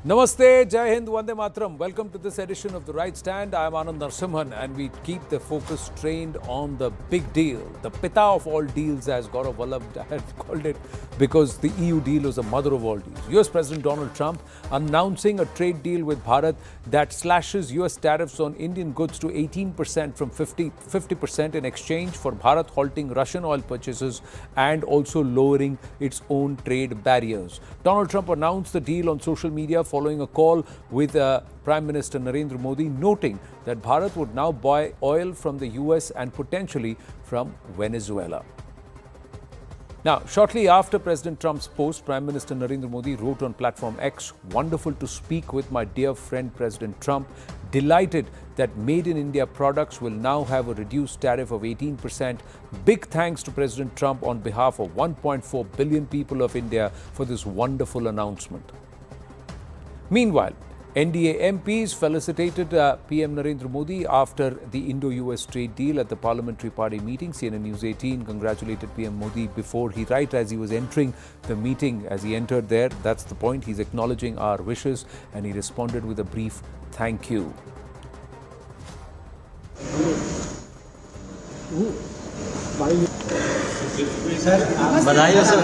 Namaste, Jai Hind, Vande Mataram. Welcome to this edition of The Right Stand. I am Anand Narsimhan and we keep the focus trained on the big deal, the pita of all deals as Gaurav Vallabh had called it, because the EU deal is the mother of all deals. US President Donald Trump announcing a trade deal with Bharat that slashes US tariffs on Indian goods to 18% from 50% in exchange for Bharat halting Russian oil purchases and also lowering its own trade barriers. Donald Trump announced the deal on social media following a call with Prime Minister Narendra Modi, noting that Bharat would now buy oil from the US and potentially from Venezuela. Now, shortly after President Trump's post, Prime Minister Narendra Modi wrote on platform X, "Wonderful to speak with my dear friend President Trump. Delighted that Made in India products will now have a reduced tariff of 18%. Big thanks to President Trump on behalf of 1.4 billion people of India for this wonderful announcement." Meanwhile, NDA MPs felicitated PM Narendra Modi after the Indo-US trade deal at the parliamentary party meeting. CNN News 18 congratulated PM Modi before right as he was entering the meeting. As he entered there, that's the point, he's acknowledging our wishes and he responded with a brief thank you. बधाई हो sir.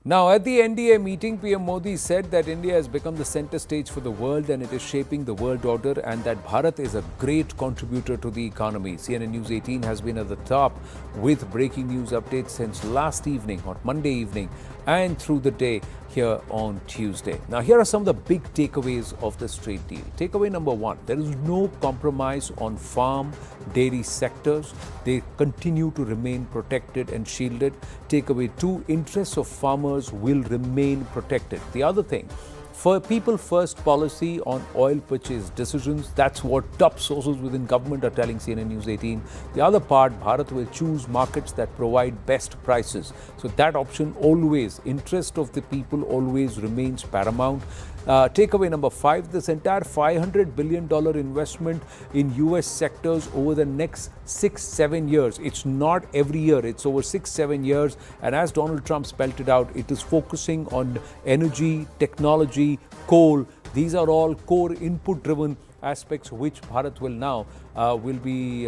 Now, at the NDA meeting, PM Modi said that India has become the center stage for the world and it is shaping the world order, and that Bharat is a great contributor to the economy. CNN News 18 has been at the top with breaking news updates since last evening, or Monday evening, and through the day here on Tuesday. Now, here are some of the big takeaways of this trade deal. Takeaway number one, there is no compromise on farm, dairy sectors. They continue to remain protected and shielded. Takeaway two, interests of farmers will remain protected. The other thing, for people first policy on oil purchase decisions, that's what top sources within government are telling CNN News 18. The other part, Bharat will choose markets that provide best prices. So that option always, interest of the people always remains paramount. Takeaway number five, this entire $500 billion investment in US sectors over the next 6-7 years. It's not every year, it's over 6-7 years. And as Donald Trump spelled it out, it is focusing on energy, technology, coal. These are all core input driven aspects which Bharat will now will be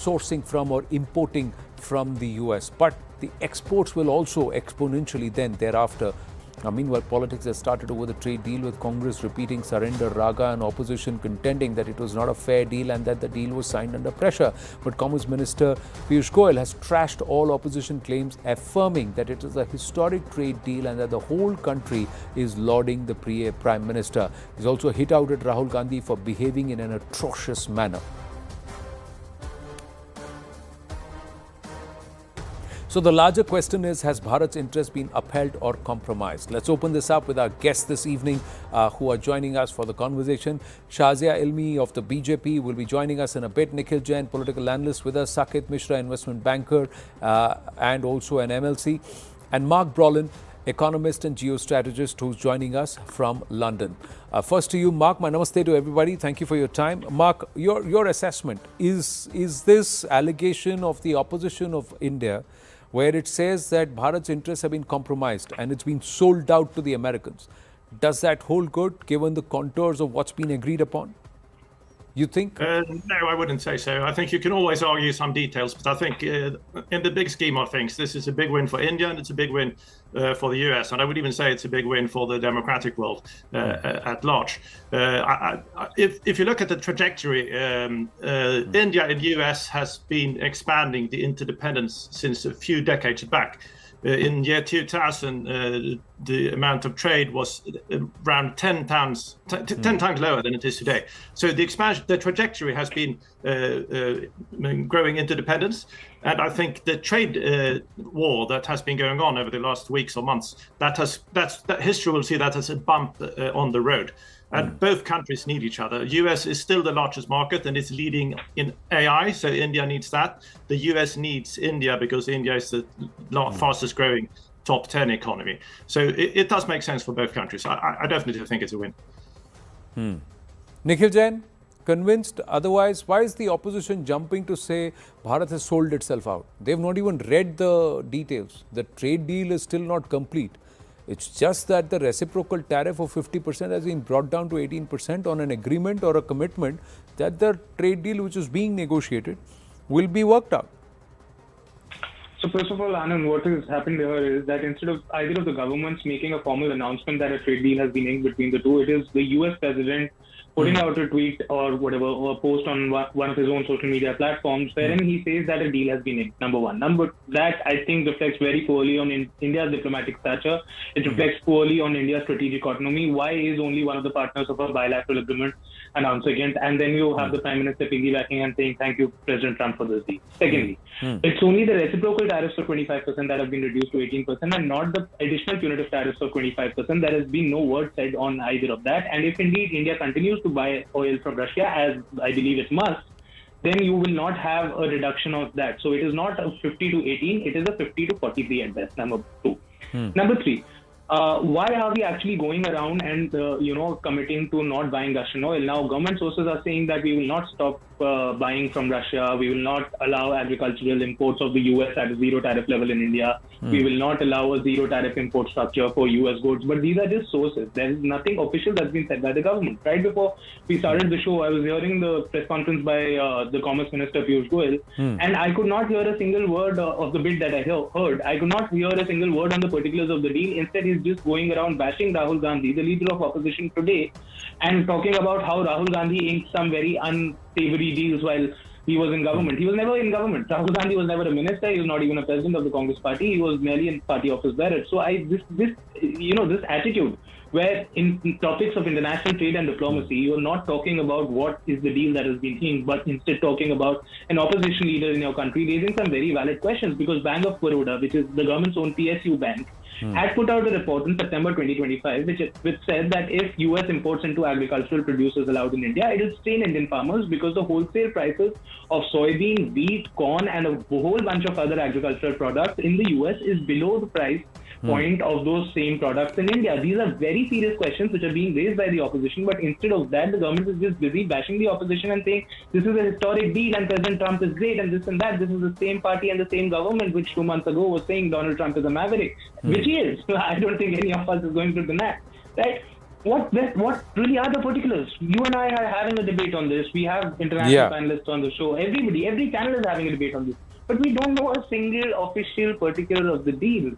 sourcing from or importing from the US. But the exports will also exponentially then thereafter. Now, meanwhile, politics has started over the trade deal, with Congress repeating surrender raga and opposition contending that it was not a fair deal and that the deal was signed under pressure. But Commerce Minister Piyush Goyal has trashed all opposition claims, affirming that it is a historic trade deal and that the whole country is lauding the Prime Minister. He's also hit out at Rahul Gandhi for behaving in an atrocious manner. So the larger question is, has Bharat's interest been upheld or compromised? Let's open this up with our guests this evening who are joining us for the conversation. Shazia Ilmi of the BJP will be joining us in a bit. Nikhil Jain, political analyst with us. Saket Mishra, investment banker and also an MLC. And Mark Brolin, economist and geostrategist, who's joining us from London. First to you, Mark. My namaste to everybody. Thank you for your time. Mark, your assessment, is this allegation of the opposition of India, where it says that Bharat's interests have been compromised and it's been sold out to the Americans, does that hold good given the contours of what's been agreed upon? You think? No, I wouldn't say so. I think you can always argue some details, but I think in the big scheme of things, this is a big win for India and it's a big win for the US. And I would even say it's a big win for the democratic world at large. If you look at the trajectory, India and US has been expanding the interdependence since a few decades back. In year 2000, the amount of trade was around 10 times lower than it is today. So the expansion, the trajectory has been growing interdependence. And I think the trade war that has been going on over the last weeks or months, that history will see that as a bump on the road. And both countries need each other. US is still the largest market and it's leading in AI, so India needs that. The US needs India because India is the fastest growing top 10 economy. So it does make sense for both countries. I definitely think it's a win. Nikhil Jain, convinced? Otherwise, why is the opposition jumping to say Bharat has sold itself out? They've not even read the details. The trade deal is still not complete. It's just that the reciprocal tariff of 50% has been brought down to 18% on an agreement or a commitment that the trade deal which is being negotiated will be worked out. So first of all, Anand, what has happened here is that instead of either of the governments making a formal announcement that a trade deal has been inked between the two, it is the US president putting out a tweet or whatever, or a post on one of his own social media platforms, wherein he says that a deal has been inked, number one. That, I think, reflects very poorly on India's diplomatic stature. It reflects poorly on India's strategic autonomy. Why is only one of the partners of a bilateral agreement announcing it? And then you have the Prime Minister piggybacking and saying, thank you, President Trump, for this deal. Secondly, it's only the reciprocal tariffs of 25% that have been reduced to 18% and not the additional punitive tariffs of 25%. There has been no word said on either of that. And if indeed India continues to buy oil from Russia, as I believe it must, then you will not have a reduction of that. So it is not a 50 to 18, it is a 50 to 43 at best, number two. Number three, why are we actually going around and, committing to not buying Russian oil? Now, government sources are saying that we will not stop buying from Russia. We will not allow agricultural imports of the US at a zero tariff level in India. We will not allow a zero tariff import structure for US goods. But these are just sources. There is nothing official that's been said by the government. Right before we started the show, I was hearing the press conference by the Commerce Minister Piyush Goyal, and I could not hear a single word of the bid that I heard. I could not hear a single word on the particulars of the deal. Instead, he's just going around bashing Rahul Gandhi, the leader of opposition today, and talking about how Rahul Gandhi inked some very unsavory deals while he was in government. He was never in government. Rahul Gandhi was never a minister. He was not even a president of the Congress party. He was merely a party office bearer. So this attitude where in topics of international trade and diplomacy, you are not talking about what is the deal that has been inked, but instead talking about an opposition leader in your country raising some very valid questions, because Bank of Baroda, which is the government's own PSU bank, had put out a report in September 2025, which said that if US imports into agricultural produce is allowed in India, it will strain Indian farmers because the wholesale prices of soybean, wheat, corn, and a whole bunch of other agricultural products in the US is below the price point of those same products in India. These are very serious questions which are being raised by the opposition, but instead of that, the government is just busy bashing the opposition and saying this is a historic deal and President Trump is great and this and that. This is the same party and the same government which 2 months ago was saying Donald Trump is a maverick, which he is. I don't think any of us is going to deny, right? What really are the particulars? You and I are having a debate on this. We have international panelists on the show. Every channel is having a debate on this. But we don't know a single official particular of the deal.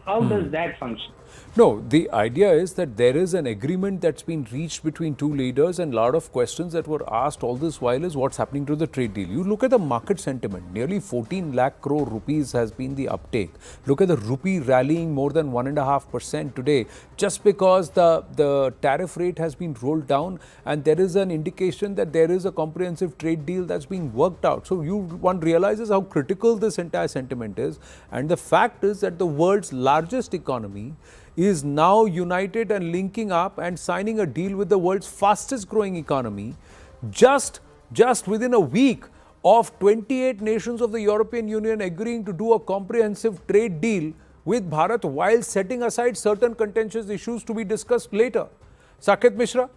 How does that function? No, the idea is that there is an agreement that's been reached between two leaders, and a lot of questions that were asked all this while is what's happening to the trade deal. You look at the market sentiment, nearly 14 lakh crore rupees has been the uptake. Look at the rupee rallying more than 1.5% today just because the tariff rate has been rolled down, and there is an indication that there is a comprehensive trade deal that's being worked out. So one realizes how critical this entire sentiment is, and the fact is that the world's largest economy is now united and linking up and signing a deal with the world's fastest growing economy just within a week of 28 nations of the European Union agreeing to do a comprehensive trade deal with Bharat while setting aside certain contentious issues to be discussed later. Saket Mishra?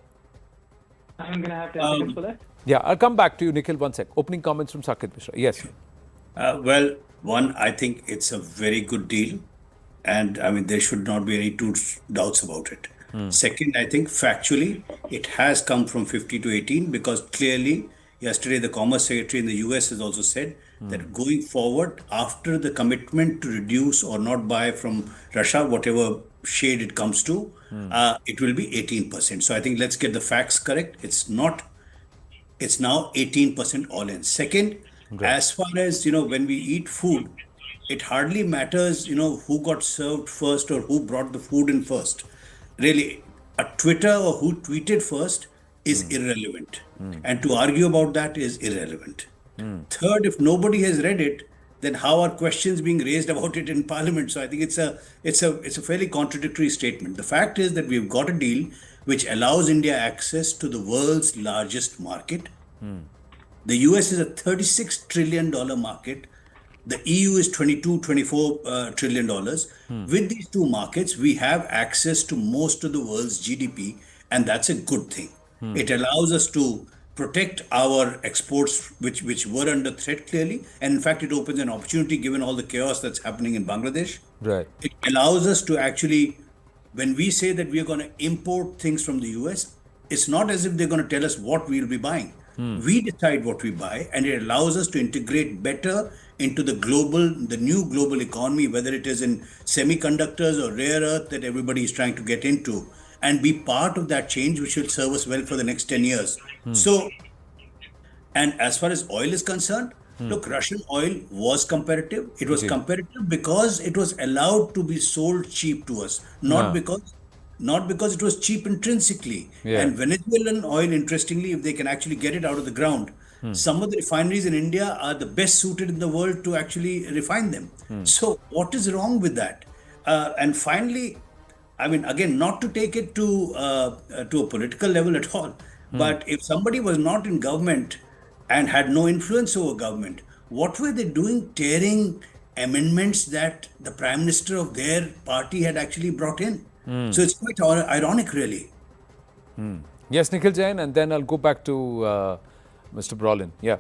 I'm going to have 10 seconds for that. Yeah, I'll come back to you, Nikhil, one sec. Opening comments from Saket Mishra. Yes. Well, one, I think it's a very good deal. And I mean, there should not be any two doubts about it. Second, I think factually, it has come from 50 to 18 because clearly, yesterday, the Commerce Secretary in the US has also said that going forward, after the commitment to reduce or not buy from Russia, whatever shade it comes to, it will be 18%. So I think let's get the facts correct. It's now 18% all in. Second, as far as, when we eat food, it hardly matters, who got served first or who brought the food in first. Really, a Twitter or who tweeted first is irrelevant. And to argue about that is irrelevant. Third, if nobody has read it, then how are questions being raised about it in Parliament? So I think it's a fairly contradictory statement. The fact is that we've got a deal which allows India access to the world's largest market. The US is a $36 trillion market. The EU is $24 trillion. With these two markets, we have access to most of the world's GDP, and that's a good thing. It allows us to protect our exports, which were under threat clearly. And in fact, it opens an opportunity given all the chaos that's happening in Bangladesh. Right. It allows us to actually, when we say that we are going to import things from the US, it's not as if they're going to tell us what we'll be buying. We decide what we buy, and it allows us to integrate better into the new global economy, whether it is in semiconductors or rare earth that everybody is trying to get into, and be part of that change, which will serve us well for the next 10 years. So, and as far as oil is concerned, look, Russian oil was competitive. It was competitive because it was allowed to be sold cheap to us, not because it was cheap intrinsically. And Venezuelan oil, interestingly, if they can actually get it out of the ground, some of the refineries in India are the best suited in the world to actually refine them. So what is wrong with that? And finally, I mean, again, not to take it to a political level at all, but if somebody was not in government and had no influence over government, what were they doing tearing amendments that the prime minister of their party had actually brought in? So it's quite ironic, really. Yes, Nikhil Jain, and then I'll go back to Mr. Brolin. Yeah.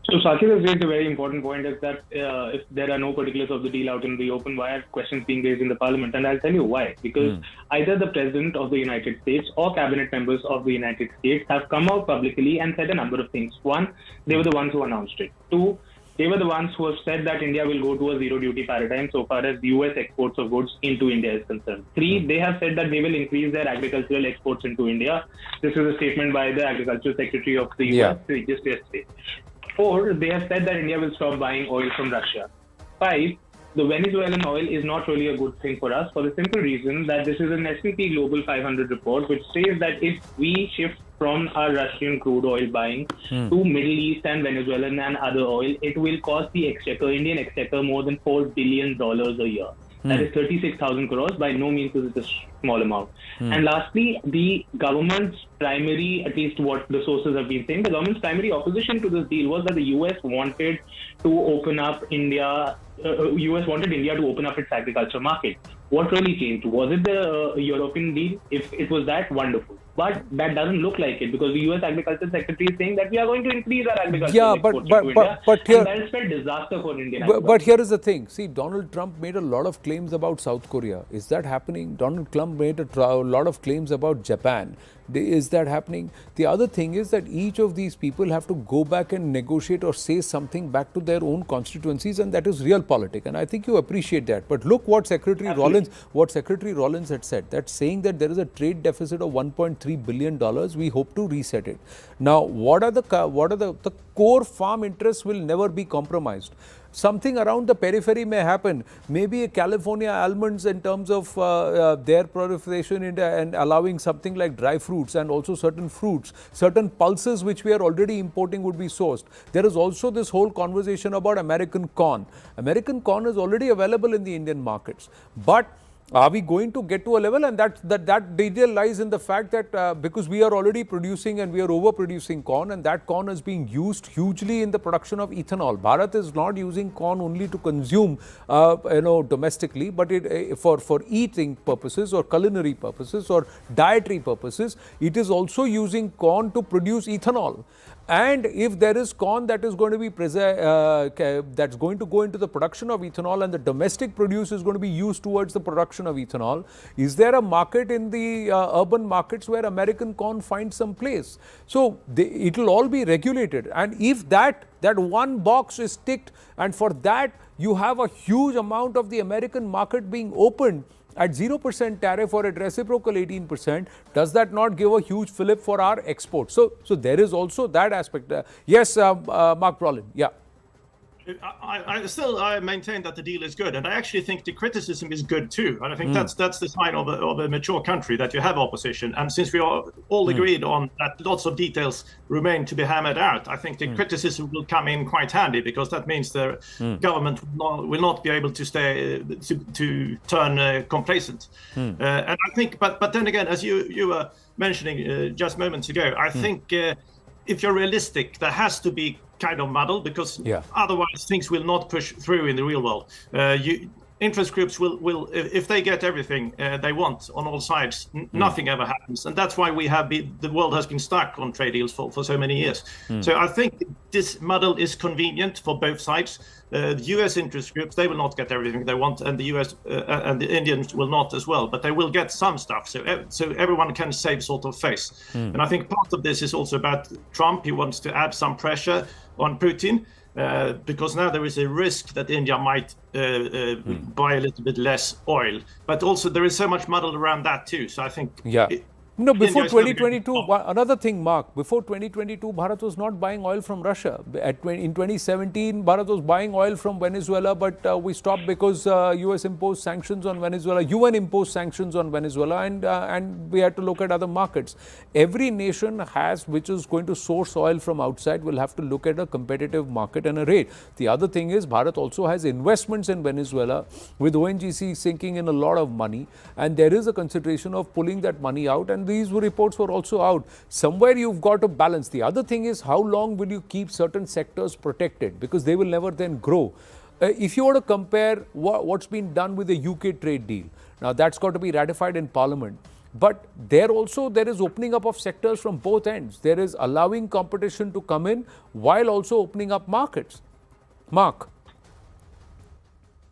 So Sakir has raised a very important point, is that if there are no particulars of the deal out in the open, why are questions being raised in the parliament? And I'll tell you why. Because either the president of the United States or cabinet members of the United States have come out publicly and said a number of things. One, they were the ones who announced it. Two, they were the ones who have said that India will go to a zero duty paradigm so far as the US exports of goods into India is concerned. Three, they have said that they will increase their agricultural exports into India. This is a statement by the Agriculture Secretary of the US just yesterday. Four, they have said that India will stop buying oil from Russia. Five, the Venezuelan oil is not really a good thing for us for the simple reason that this is an S&P Global 500 report which says that if we shift from our Russian crude oil buying to Middle East and Venezuelan and other oil, it will cost the Indian exchequer more than $4 billion a year. That is 36,000 crores. By no means is it a small amount. And lastly, the government's primary, at least what the sources have been saying, the government's primary opposition to this deal was that the US wanted to open up India. US wanted India to open up its agriculture market. What really changed? Was it the European deal? If it was that, wonderful. But that doesn't look like it, because the US Agriculture Secretary is saying that we are going to increase our agriculture exports to India, here, and that is a disaster for Indian agriculture. But here is the thing. See, Donald Trump made a lot of claims about South Korea. Is that happening? Donald Trump made a lot of claims about Japan. Is that happening? The other thing is that each of these people have to go back and negotiate or say something back to their own constituencies, and that is real politics. And I think you appreciate that. But look what Secretary Rollins had said. That's saying that there is a trade deficit of $1.3 billion. We hope to reset it. Now, what are the core farm interests will never be compromised. Something around the periphery may happen. Maybe a California almonds in terms of their proliferation and allowing something like dry fruits and also certain fruits, certain pulses which we are already importing would be sourced. There is also this whole conversation about American corn. American corn is already available in the Indian markets. But are we going to get to a level? And that detail lies in the fact that because we are already producing and we are overproducing corn, and that corn is being used hugely in the production of ethanol. Bharat is not using corn only to consume, domestically, but for eating purposes or culinary purposes or dietary purposes. It is also using corn to produce ethanol. And if there is corn that is going to be that's going to go into the production of ethanol, and the domestic produce is going to be used towards the production of ethanol, is there a market in the urban markets where American corn finds some place? So it will all be regulated. And if that one box is ticked, and for that you have a huge amount of the American market being opened at 0% tariff or at reciprocal 18%, does that not give a huge fillip for our exports? So there is also that aspect. Yes, Mark Brolin. Yeah. I maintain that the deal is good, and I actually think the criticism is good too. And I think that's the sign of a mature country, that you have opposition. And since we are all agreed on that, lots of details remain to be hammered out. I think the criticism will come in quite handy, because that means the government will not be able to stay to turn complacent. And I think, but then again, as you were mentioning just moments ago, I think if you're realistic, there has to be kind of muddle, because otherwise things will not push through in the real world. interest groups will if they get everything they want on all sides, nothing ever happens, and that's why the world has been stuck on trade deals for so many years. So I think this model is convenient for both sides. The U.S. interest groups, they will not get everything they want, and the U.S. And the Indians will not as well, but they will get some stuff. So everyone can save sort of face. And I think part of this is also about Trump. He wants to add some pressure on Putin. Because now there is a risk that India might buy a little bit less oil, but also there is so much muddle around that too. So I think No, before 2022, another thing, Mark, before 2022, Bharat was not buying oil from Russia. In 2017, Bharat was buying oil from Venezuela, but we stopped because US imposed sanctions on Venezuela, UN imposed sanctions on Venezuela, and we had to look at other markets. Every nation which is going to source oil from outside will have to look at a competitive market and a rate. The other thing is Bharat also has investments in Venezuela with ONGC sinking in a lot of money, and there is a consideration of pulling that money out, and these reports were also out. Somewhere you've got to balance. The other thing is, how long will you keep certain sectors protected, because they will never then grow. If you were to compare what's been done with the UK trade deal, now that's got to be ratified in Parliament. But there is opening up of sectors from both ends. There is allowing competition to come in while also opening up markets. Mark.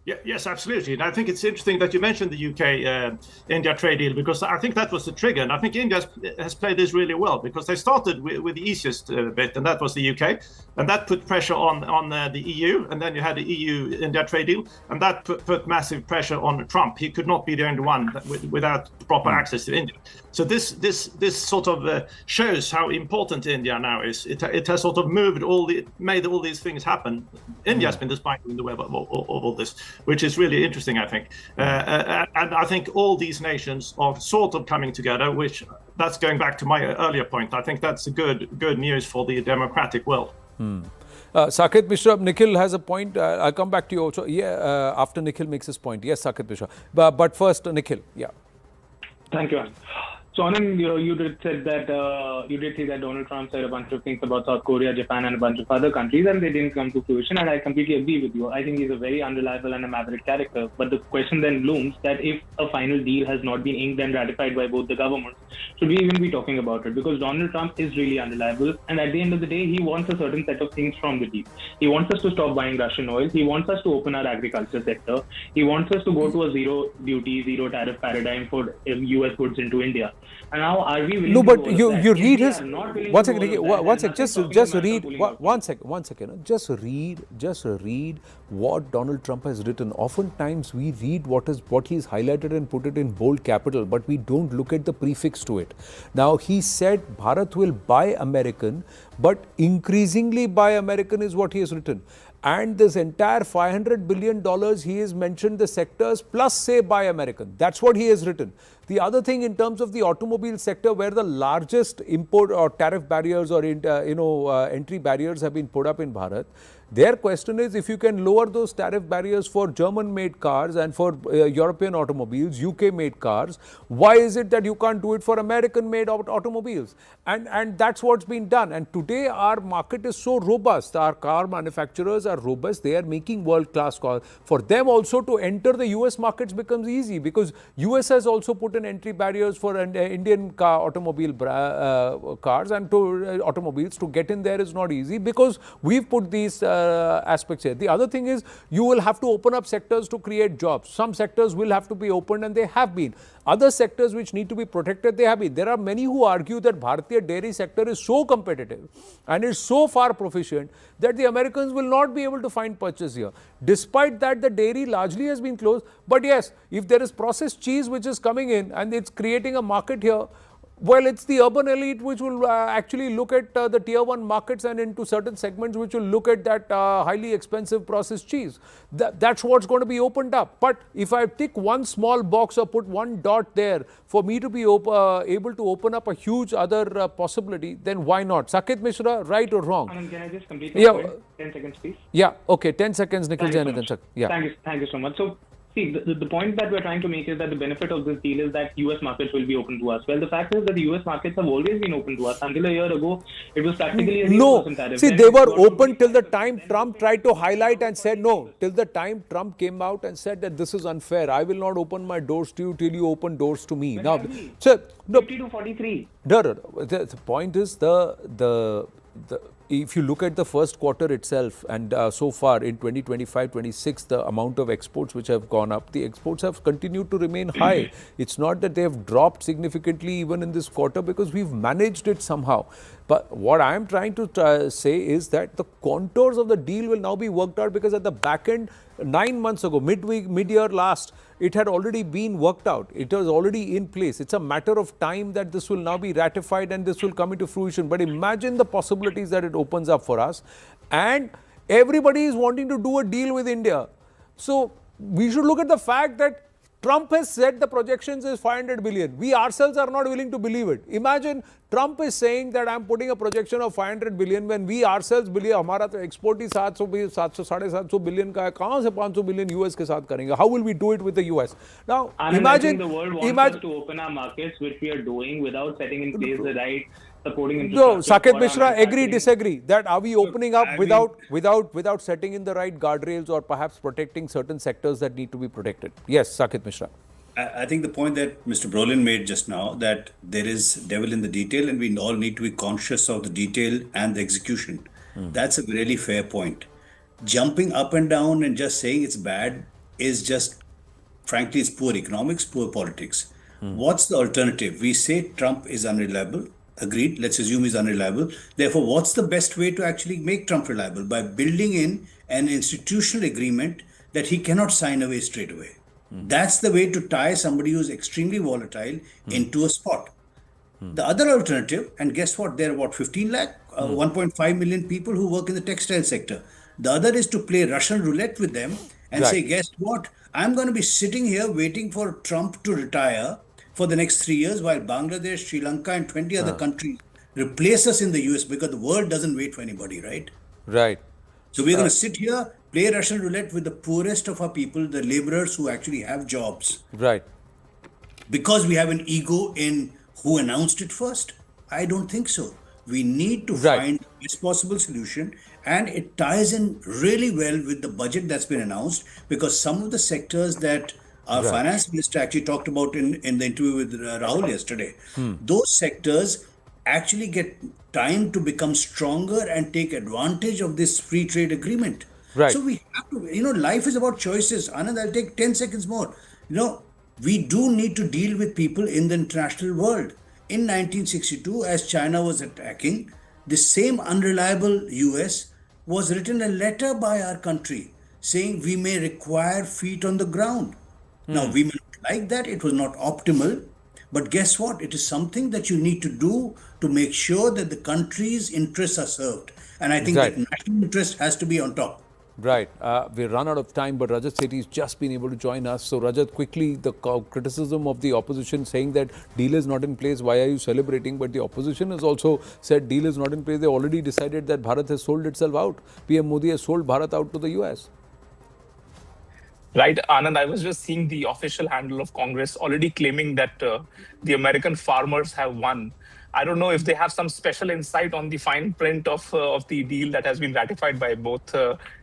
Yeah, yes, absolutely. And I think it's interesting that you mentioned the UK-India trade deal, because I think that was the trigger. And I think India has played this really well, because they started with the easiest bit, and that was the UK. And that put pressure on the EU. And then you had the EU-India trade deal. And that put massive pressure on Trump. He could not be the only one without proper access to India. So this sort of shows how important India now is. It has sort of made all these things happen. India has been the spine in the web of all this, which is really interesting, I think. And I think all these nations are sort of coming together, which that's going back to my earlier point. I think that's a good news for the democratic world. Saket Mishra, Nikhil has a point. I'll come back to you also. After Nikhil makes his point. Yes, Saket Mishra. But first, Nikhil. Yeah. Thank you, Anand. So, Anand, you did say that Donald Trump said a bunch of things about South Korea, Japan, and a bunch of other countries, and they didn't come to fruition. And I completely agree with you. I think he's a very unreliable and a maverick character. But the question then looms that if a final deal has not been inked and ratified by both the governments, should we even be talking about it? Because Donald Trump is really unreliable, and at the end of the day, he wants a certain set of things from the deal. He wants us to stop buying Russian oil. He wants us to open our agriculture sector. He wants us to go to a zero duty, zero tariff paradigm for US goods into India. And now, are we willing No, to but go you read his. One second, Just read what Donald Trump has written. Oftentimes we read what he's highlighted and put it in bold capital, but we don't look at the prefix to it. Now, he said Bharat will buy American, but increasingly buy American is what he has written. And this entire $500 billion, he has mentioned the sectors plus say buy American. That's what he has written. The other thing, in terms of the automobile sector, where the largest import or tariff barriers or entry barriers have been put up in Bharat, their question is, if you can lower those tariff barriers for German-made cars and for European automobiles, UK-made cars, why is it that you can't do it for American-made automobiles? And that's what's been done. And today our market is so robust. Our car manufacturers are robust. They are making world-class cars. For them also to enter the US markets becomes easy, because US has also put in entry barriers for Indian automobile cars and to automobiles. To get in there is not easy, because we've put these aspects here. The other thing is, you will have to open up sectors to create jobs. Some sectors will have to be opened, and they have been. Other sectors which need to be protected, they have been. There are many who argue that Bharatiya dairy sector is so competitive and is so far proficient that the Americans will not be able to find purchase here. Despite that, the dairy largely has been closed. But yes, if there is processed cheese which is coming in and it's creating a market here, well, it's the urban elite which will actually look at the tier 1 markets, and into certain segments which will look at that highly expensive processed cheese. That's what's going to be opened up. But if I tick one small box or put one dot there for me to be able to open up a huge other possibility, then why not? Saket Mishra, right or wrong? Anand, can I just complete my point? 10 seconds, please. Yeah, okay, 10 seconds, Nikhil Jain. Thank you so much. So, See, the point that we're trying to make is that the benefit of this deal is that US markets will be open to us. Well, the fact is that the US markets have always been open to us. Until a year ago, it was practically a 0% tariff. See, Then they it were got to open till the 25%. time Trump tried to highlight and said no. Till the time Trump came out and said that this is unfair. I will not open my doors to you till you open doors to me. Now, so no, 50 to 43. no. The point is the if you look at the first quarter itself, and so far in 2025-26, the amount of exports which have gone up, the exports have continued to remain high. It's not that they have dropped significantly even in this quarter, because we've managed it somehow. But what I am trying to say is that the contours of the deal will now be worked out, because at the back end, 9 months ago, mid-year last, it had already been worked out. It was already in place. It's a matter of time that this will now be ratified and this will come into fruition. But imagine the possibilities that it opens up for us. And everybody is wanting to do a deal with India. So we should look at the fact that Trump has said the projections is 500 billion. We ourselves are not willing to believe it. Imagine Trump is saying that I'm putting a projection of 500 billion when we ourselves believe हमारा तो export ही 700 billion का है. कहाँ से 500 billion US के साथ करेंगे? How will we do it with the US? Now And I think imagine the world wants us to open our markets, which we are doing without setting in place the right supporting infrastructure. No, Saket for our Mishra, agree, manufacturing. disagree. That are we opening up without setting in the right guardrails or perhaps protecting certain sectors that need to be protected? Yes, Saket Mishra. I think the point that Mr. Brolin made just now, that there is devil in the detail and we all need to be conscious of the detail and the execution. That's a really fair point. Jumping up and down and just saying it's bad is just, frankly, it's poor economics, poor politics. What's the alternative? We say Trump is unreliable. Agreed. Let's assume he's unreliable. Therefore, what's the best way to actually make Trump reliable? By building in an institutional agreement that he cannot sign away straight away. That's the way to tie somebody who's extremely volatile into a spot. The other alternative, and guess what? There are what, 15 lakh, 1.5 million people who work in the textile sector. The other is to play Russian roulette with them and say, guess what? I'm going to be sitting here waiting for Trump to retire for the next 3 years while Bangladesh, Sri Lanka, and 20 other countries replace us in the US, because the world doesn't wait for anybody, right? Right. So we're going to sit here, play Russian roulette with the poorest of our people, the laborers who actually have jobs. Right. Because we have an ego in who announced it first? I don't think so. We need to find the best possible solution, and it ties in really well with the budget that's been announced, because some of the sectors that our finance minister actually talked about in the interview with Rahul yesterday, those sectors actually get time to become stronger and take advantage of this free trade agreement. Right. So we have to, life is about choices. Anand, I'll take 10 seconds more. We do need to deal with people in the international world. In 1962, as China was attacking, the same unreliable US was written a letter by our country saying we may require feet on the ground. Now, we may not like that. It was not optimal. But guess what? It is something that you need to do to make sure that the country's interests are served. And I think that national interest has to be on top. Right. We've run out of time, but Rajat Sethi's just been able to join us. So, Rajat, quickly, the criticism of the opposition saying that deal is not in place, why are you celebrating? But the opposition has also said deal is not in place. They already decided that Bharat has sold itself out. PM Modi has sold Bharat out to the US. Right, Anand, I was just seeing the official handle of Congress already claiming that the American farmers have won. I don't know if they have some special insight on the fine print of the deal that has been ratified by both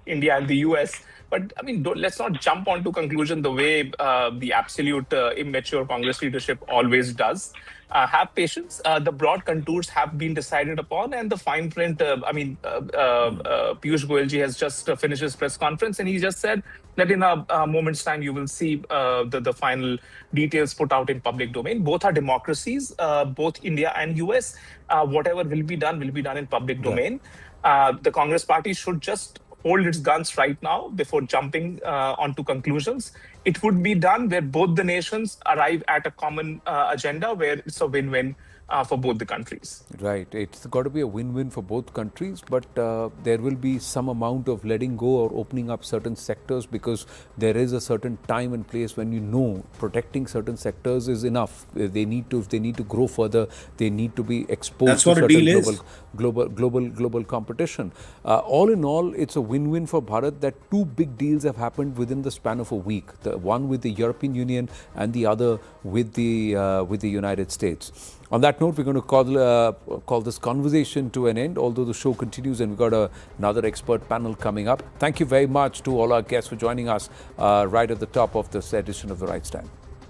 India and the US. But I mean, let's not jump onto conclusion the way the absolute immature Congress leadership always does. Have patience. The broad contours have been decided upon, and the fine print. Piyush Goyalji has just finished his press conference, and he just said that in a moment's time you will see the final details put out in public domain. Both are democracies, both India and US. Whatever will be done in public domain. The Congress party should just hold its guns right now before jumping onto conclusions. It would be done where both the nations arrive at a common agenda where it's a win-win for both the countries. Right. It's got to be a win-win for both countries, but there will be some amount of letting go or opening up certain sectors, because there is a certain time and place when protecting certain sectors is enough. If they need to grow further, they need to be exposed That's to what a certain deal is. global competition. All in all, it's a win-win for Bharat that two big deals have happened within the span of a week. The one with the European Union and the other with the United States. On that note, we're going to call this conversation to an end, although the show continues and we've got another expert panel coming up. Thank you very much to all our guests for joining us right at the top of this edition of The Right Stand.